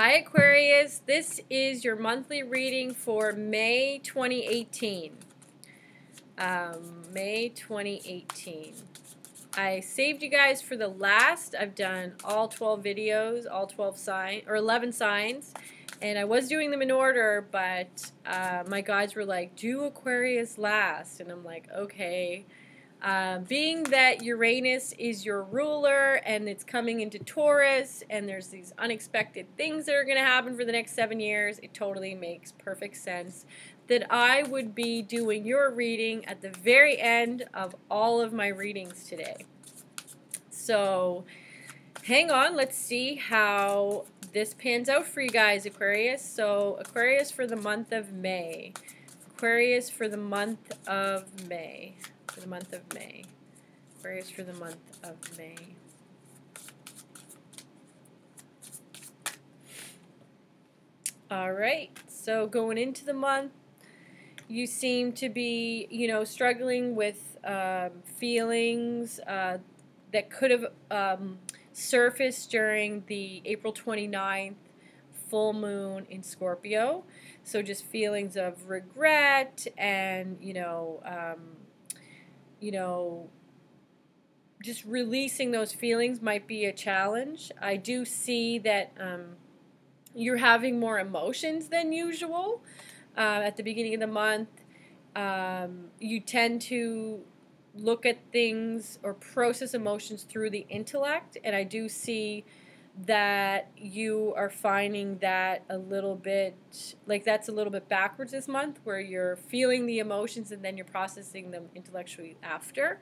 Hi Aquarius, this is your monthly reading for May 2018. May 2018. I saved you guys for the last. I've done all 12 videos, all 12 signs, or 11 signs, and I was doing them in order, but my guides were like, do Aquarius last, and I'm like, okay. Being that Uranus is your ruler and it's coming into Taurus and there's these unexpected things that are going to happen for the next 7 years, it totally makes perfect sense that I would be doing your reading at the very end of all of my readings today. So hang on, let's see how this pans out for you guys, Aquarius. So Aquarius for the month of May. Aquarius for the month of May. For the month of May. Aquarius for the month of May. All right, so going into the month, you seem to be, struggling with feelings that could have surfaced during the April 29th full moon in Scorpio. So just feelings of regret and, just releasing those feelings might be a challenge. I do see that you're having more emotions than usual at the beginning of the month. You tend to look at things or process emotions through the intellect, and I do see that you are finding that a little bit, like that's a little bit backwards this month, where you're feeling the emotions and then you're processing them intellectually after,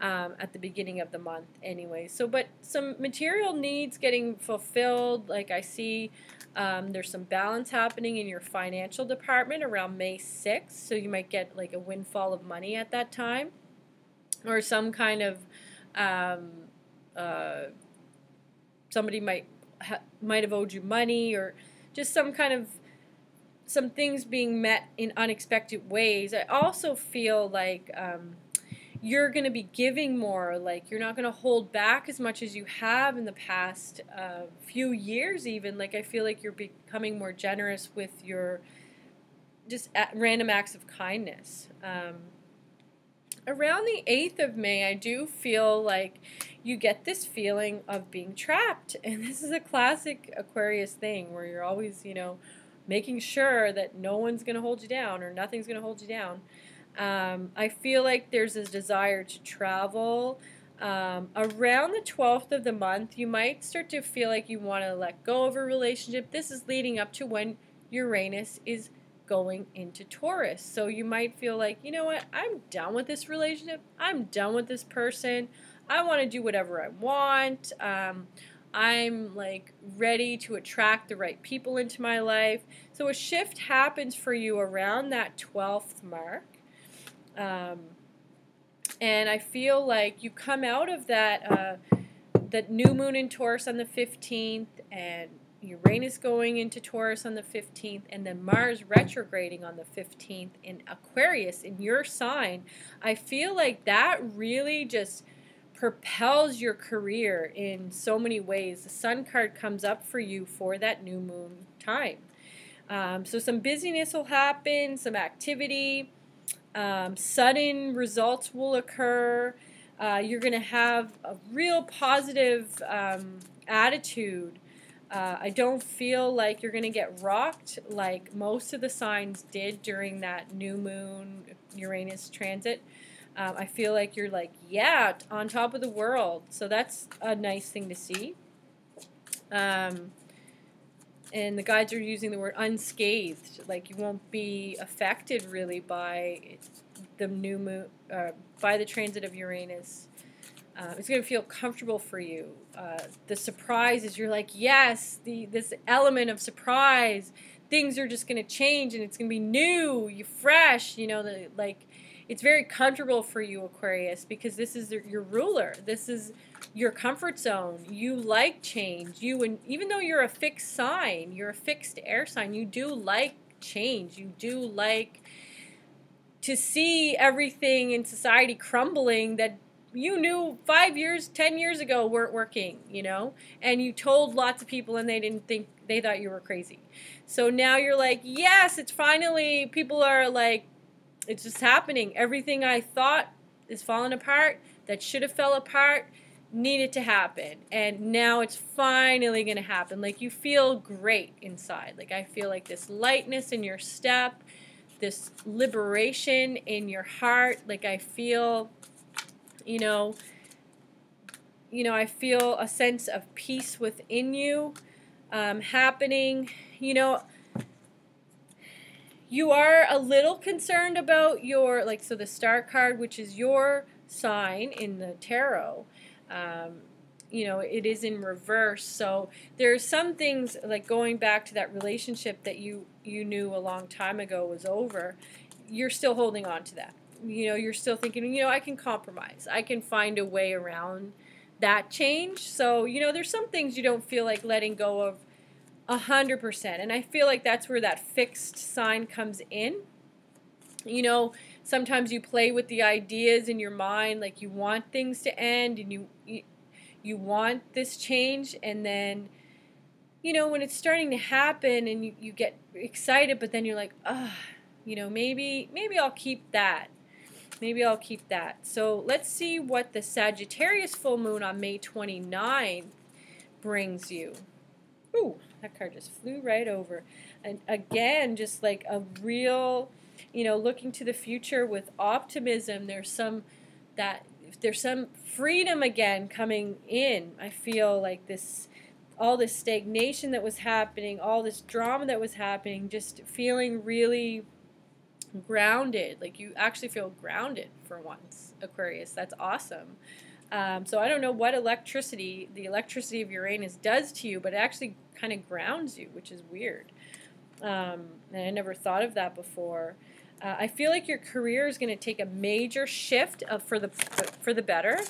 at the beginning of the month anyway. So, but some material needs getting fulfilled, like I see there's some balance happening in your financial department around May 6th, so you might get like a windfall of money at that time, or some kind of somebody might have owed you money, or just some things being met in unexpected ways. I also feel like you're going to be giving more, like you're not going to hold back as much as you have in the past few years even. Like I feel like you're becoming more generous with your just random acts of kindness. Around the 8th of May, I do feel like you get this feeling of being trapped. And this is a classic Aquarius thing where you're always, making sure that no one's going to hold you down or nothing's going to hold you down. I feel like there's a desire to travel. Around the 12th of the month, you might start to feel like you want to let go of a relationship. This is leading up to when Uranus is going into Taurus. So you might feel like, you know what, I'm done with this relationship. I'm done with this person. I want to do whatever I want. I'm like ready to attract the right people into my life. So a shift happens for you around that 12th mark. And I feel like you come out of that new moon in Taurus on the 15th, and Uranus going into Taurus on the 15th, and then Mars retrograding on the 15th in Aquarius in your sign. I feel like that really just propels your career in so many ways. The Sun card comes up for you for that new moon time. So some busyness will happen, some activity. Sudden results will occur. You're going to have a real positive attitude. I don't feel like you're going to get rocked like most of the signs did during that new moon Uranus transit. I feel like you're like, yeah, on top of the world. So that's a nice thing to see. And the guides are using the word unscathed, like you won't be affected really by the new moon, by the transit of Uranus. It's going to feel comfortable for you. The surprise is you're like, yes, this element of surprise, things are just going to change and it's going to be new, fresh, it's very comfortable for you, Aquarius, because this is your ruler. This is your comfort zone. You like change. And even though you're a fixed sign, you're a fixed air sign, you do like change. You do like to see everything in society crumbling that you knew 5 years, 10 years ago weren't working, you know, and you told lots of people and they thought you were crazy. So now you're like, yes, it's finally, people are like, it's just happening. Everything I thought is falling apart, that should have fell apart, needed to happen. And now it's finally going to happen. Like, you feel great inside. Like, I feel like this lightness in your step, this liberation in your heart. Like, I feel, you know, I feel a sense of peace within you happening. You know, you are a little concerned about your, like, so the Star card, which is your sign in the tarot, you know, it is in reverse. So there's some things, like going back to that relationship that you knew a long time ago was over. You're still holding on to that. You know, you're still thinking, you know, I can compromise. I can find a way around that change. So, you know, there's some things you don't feel like letting go of 100%. And I feel like that's where that fixed sign comes in. You know, sometimes you play with the ideas in your mind, like you want things to end and you want this change, and then, you know, when it's starting to happen and you get excited, but then you're like, you know, maybe I'll keep that. Maybe I'll keep that. So let's see what the Sagittarius full moon on May 29th brings you. Ooh, that card just flew right over. And again, just like a real, you know, looking to the future with optimism. There's some freedom again coming in. I feel like all this stagnation that was happening, all this drama that was happening, just feeling really grounded. Like, you actually feel grounded for once, Aquarius. That's awesome. So I don't know what the electricity of Uranus does to you, but it actually kind of grounds you, which is weird. And I never thought of that before. I feel like your career is going to take a major shift for the better.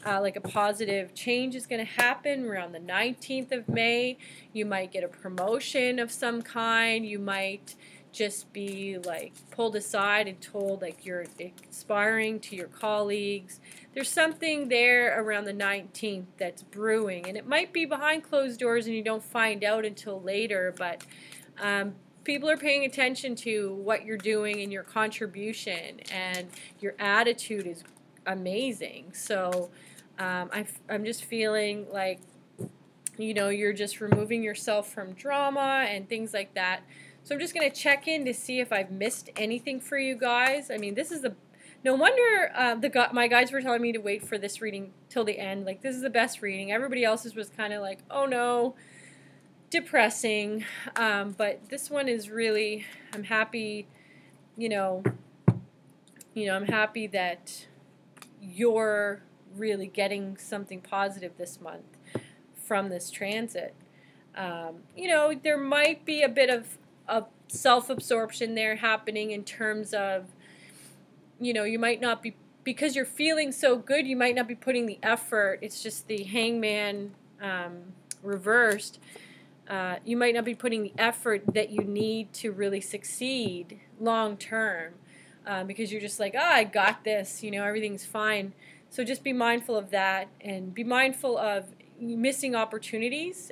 Like a positive change is going to happen around the 19th of May. You might get a promotion of some kind. You might just be like pulled aside and told like you're inspiring to your colleagues. There's something there around the 19th that's brewing, and it might be behind closed doors and you don't find out until later, but people are paying attention to what you're doing and your contribution, and your attitude is amazing. So I'm just feeling like, you know, you're just removing yourself from drama and things like that. So I'm just going to check in to see if I've missed anything for you guys. I mean, this is no wonder my guides were telling me to wait for this reading till the end. Like, this is the best reading. Everybody else's was kind of like, oh no, depressing. But this one is really, I'm happy, I'm happy that you're really getting something positive this month from this transit. There might be a bit of self-absorption there happening in terms of, you might not be, because you're feeling so good, you might not be putting the effort. It's just the hangman reversed. You might not be putting the effort that you need to really succeed long term, because you're just like, I got this, everything's fine. So just be mindful of that, and be mindful of missing opportunities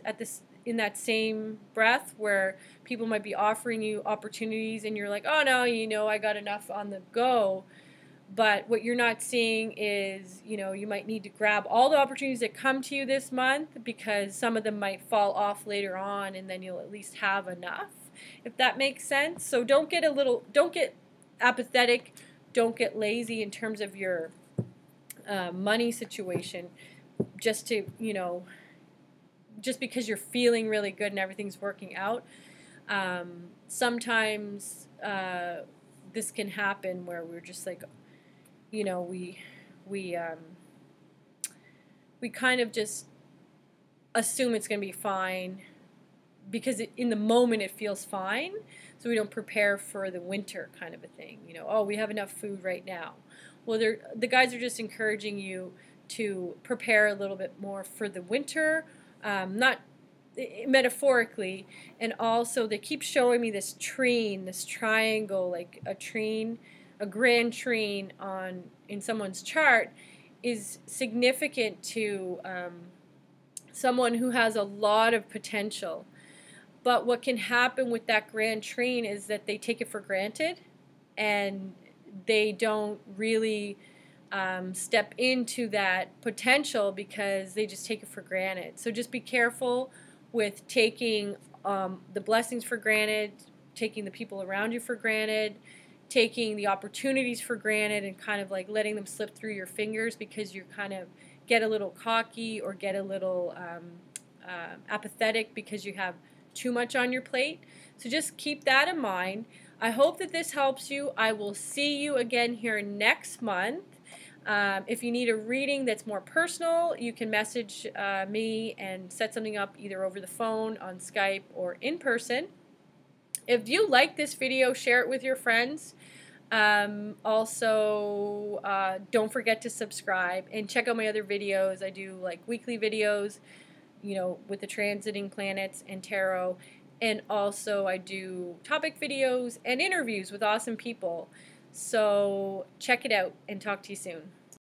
in that same breath, where people might be offering you opportunities and you're like, oh no, I got enough on the go. But what you're not seeing is, you might need to grab all the opportunities that come to you this month, because some of them might fall off later on, and then you'll at least have enough, if that makes sense. So don't get apathetic, don't get lazy in terms of your money situation, just because you're feeling really good and everything's working out. Sometimes this can happen where we're just like, we kind of just assume it's going to be fine because in the moment it feels fine, so we don't prepare for the winter kind of a thing. Oh, we have enough food right now. Well, the guys are just encouraging you to prepare a little bit more for the winter, not metaphorically, and also they keep showing me this trine, this triangle, like a grand trine in someone's chart, is significant to someone who has a lot of potential. But what can happen with that grand train is that they take it for granted and they don't really step into that potential because they just take it for granted. So just be careful with taking the blessings for granted, taking the people around you for granted, taking the opportunities for granted, and kind of like letting them slip through your fingers because you kind of get a little cocky or get a little apathetic because you have too much on your plate. So just keep that in mind. I hope that this helps you. I will see you again here next month. If you need a reading that's more personal, you can message me and set something up either over the phone, on Skype, or in person. If you like this video, share it with your friends. Also, don't forget to subscribe and check out my other videos. I do like weekly videos, you know, with the transiting planets and tarot, and also I do topic videos and interviews with awesome people. So check it out and talk to you soon.